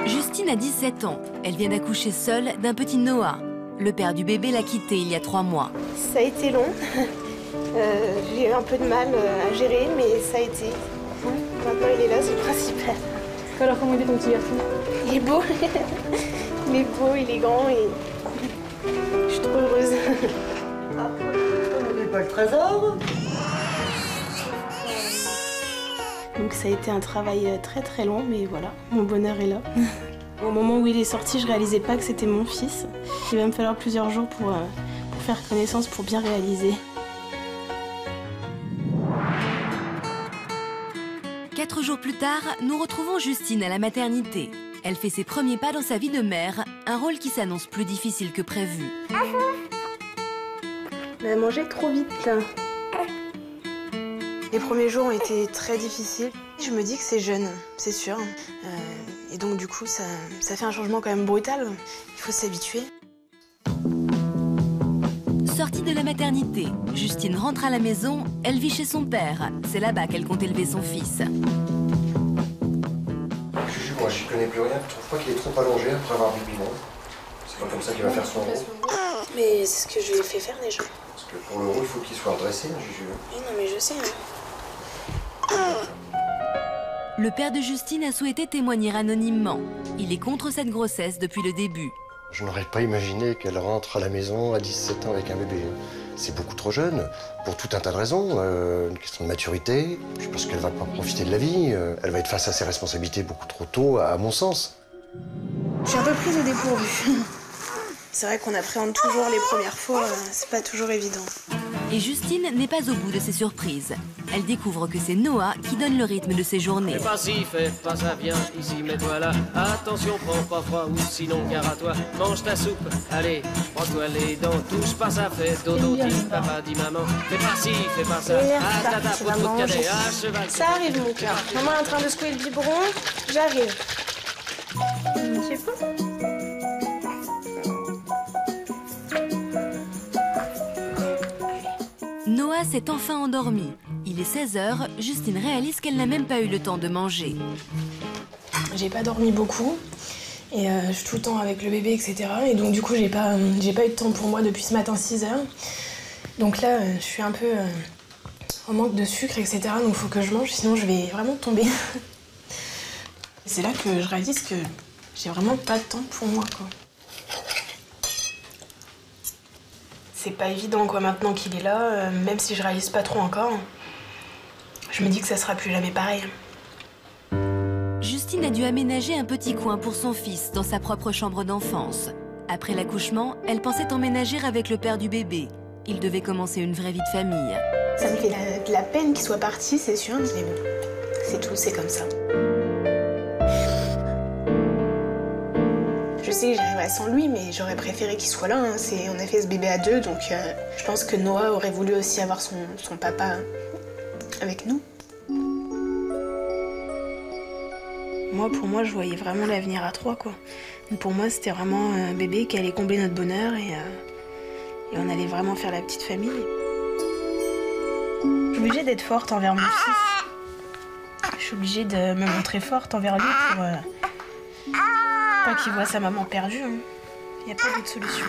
Justine a 17 ans. Elle vient d'accoucher seule d'un petit Noah. Le père du bébé l'a quitté il y a 3 mois. Ça a été long. J'ai eu un peu de mal à gérer, mais ça a été. Maintenant, il est là, c'est le principal. Alors, comment il est ton petit garçon? Il est beau. Il est beau, il est grand et je suis trop heureuse. On n'est pas le trésor. Donc ça a été un travail très très long, mais voilà, mon bonheur est là. Au moment où il est sorti, je réalisais pas que c'était mon fils. Il va me falloir plusieurs jours pour faire connaissance, pour bien réaliser. 4 jours plus tard, nous retrouvons Justine à la maternité. Elle fait ses premiers pas dans sa vie de mère, un rôle qui s'annonce plus difficile que prévu. Elle a mangé trop vite. Les premiers jours ont été très difficiles. Je me dis que c'est jeune, c'est sûr. Et donc du coup, ça fait un changement quand même brutal. Il faut s'habituer. Sortie de la maternité, Justine rentre à la maison, elle vit chez son père. C'est là-bas qu'elle compte élever son fils. Juju, moi j'y connais plus rien, je trouve pas qu'il est trop allongé après avoir bu le biberon. C'est pas comme ça qu'il va faire son rôle. Mais c'est ce que je lui ai fait faire déjà. Parce que pour le rôle, il faut qu'il soit redressé, hein, Juju. Oui, non mais je sais. Le père de Justine a souhaité témoigner anonymement. Il est contre cette grossesse depuis le début. Je n'aurais pas imaginé qu'elle rentre à la maison à 17 ans avec un bébé. C'est beaucoup trop jeune, pour tout un tas de raisons. Une question de maturité, je pense qu'elle va pas profiter de la vie. Elle va être face à ses responsabilités beaucoup trop tôt, à mon sens. Je suis un peu prise au dépourvu. C'est vrai qu'on appréhende toujours les premières fois, c'est pas toujours évident. Et Justine n'est pas au bout de ses surprises. Elle découvre que c'est Noah qui donne le rythme de ses journées. Fais pas ci, fais pas ça, viens ici, mets-toi là. Attention, prends pas froid ou sinon gare à toi. Mange ta soupe, allez, prends-toi les dents. Touche pas ça, fais dodo, dit papa, dit maman. Fais pas ci, fais pas ça. Ah, tata, Tu vas pour de manger. cadet, à cheval. Ça arrive mon cœur. Maman est en train de secouer le biberon, j'arrive. Je sais pas. Noah s'est enfin endormi. Il est 16 h, Justine réalise qu'elle n'a même pas eu le temps de manger. J'ai pas dormi beaucoup et je suis tout le temps avec le bébé, etc. Et donc du coup, j'ai pas eu de temps pour moi depuis ce matin 6 h. Donc là, je suis un peu en manque de sucre, etc. Donc il faut que je mange, sinon je vais vraiment tomber. C'est là que je réalise que j'ai vraiment pas de temps pour moi, quoi. C'est pas évident, quoi, maintenant qu'il est là, même si je réalise pas trop encore. Je me dis que ça sera plus jamais pareil. Justine a dû aménager un petit coin pour son fils dans sa propre chambre d'enfance. Après l'accouchement, elle pensait emménager avec le père du bébé. Il devait commencer une vraie vie de famille. Ça me fait de la peine qu'il soit parti, c'est sûr, mais bon, c'est tout, c'est comme ça. Je sais que j'arriverai sans lui, mais j'aurais préféré qu'il soit là. Hein. On a fait ce bébé à 2, donc je pense que Noah aurait voulu aussi avoir son papa avec nous. Moi, pour moi, je voyais vraiment l'avenir à 3, quoi. Donc pour moi, c'était vraiment un bébé qui allait combler notre bonheur et on allait vraiment faire la petite famille. Je suis obligée d'être forte envers mon fils. Je suis obligée de me montrer forte envers lui pour pas qu'il voit sa maman perdue. Il n'y a pas d'autre solution.